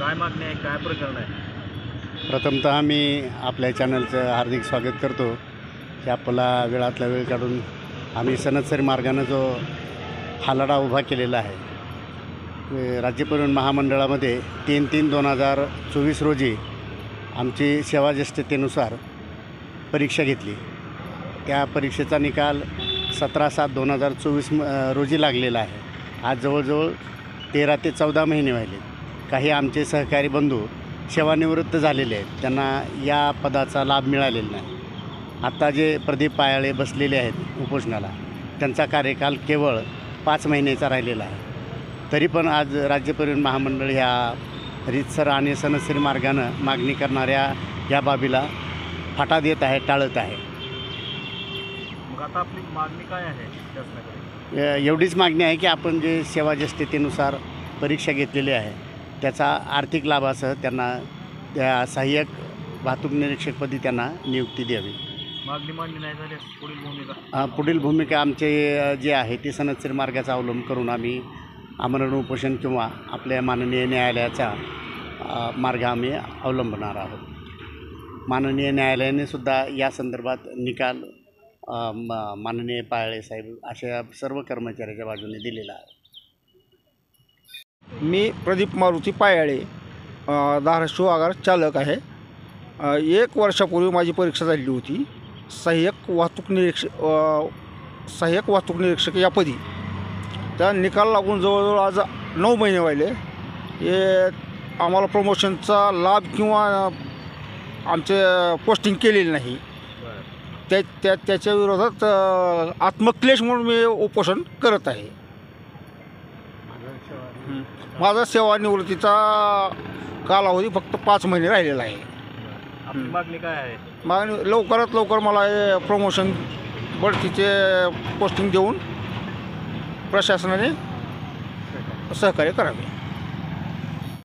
काय मागणी आहे, काय प्रकरण आहे? प्रथमतः मी आपल्या चॅनलचं हार्दिक स्वागत करतो की आपला वेळातला वेळ काढून आम्ही सनदसरी मार्गानं जो हा लढा उभा केलेला आहे। राज्य परिवहन महामंडळामध्ये 3/3/2024 रोजी आमची सेवाज्येष्ठतेनुसार परीक्षा घेतली। त्या परीक्षेचा निकाल 17/7/2024 रोजी लागलेला आहे। आज जवळजवळ 13 ते 14 महिने व्हायले। काही आमचे सहकारी बंधू सेवानिवृत्त झालेले आहेत, त्यांना या पदाचा लाभ मिळालेला नाही। आता जे प्रदीप पायाळे बसलेले आहेत उपोषणाला, त्यांचा कार्यकाल केवळ 5 महिन्याचा राहिलेला आहे। तरी पण आज राज्य परिवहन महामंडळ ह्या रीतसर आणि सनदसरी मार्गानं मागणी करणाऱ्या या बाबीला फाटा देत आहे, टाळत आहे। मग आता आपली मागणी काय आहे शासनाकडे? एवढीच मागणी आहे की आपण जे सेवाज्येष्ठतेनुसार परीक्षा घेतलेली आहे त्याचा आर्थिक लाभासह त्यांना त्या सहाय्यक वाहतूक निरीक्षकपदी त्यांना नियुक्ती द्यावी। मागणी मान्य नाही झाल्यास पुढील भूमिका? पुढील भूमिका आमचे जे आहे ती सनदसरी मार्गाचा अवलंब करून आम्ही आमरण उपोषण किंवा आपल्या माननीय न्यायालयाचा मार्ग आम्ही अवलंबणार आहोत। माननीय न्यायालयाने सुद्धा या संदर्भात निकाल माननीय पायाळे साहेब अशा सर्व कर्मचाऱ्याच्या बाजूने दिलेला आहे। मी प्रदीप मारुती पायाळे, धाराशिव आगार चालक आहे। 1 वर्षापूर्वी माझी परीक्षा झालेली होती सहाय्यक वाहतूक निरीक्षक या पदी। त्या निकाल लागून जवळजवळ आज 9 महिने व्हायले। हे आम्हाला प्रमोशनचा लाभ किंवा आमचे पोस्टिंग केलेली नाही। त्याच्या विरोधात आत्मक्लेश म्हणून मी उपोषण करत आहे। माझा सेवानिवृत्तीचा कालावधी फक्त 5 महिने राहिलेला आहे। आपली मागणी काय आहे? मागणी लवकरात लवकर मला हे प्रमोशन बढतीचे पोस्टिंग देऊन प्रशासनाने सहकार्य करावे।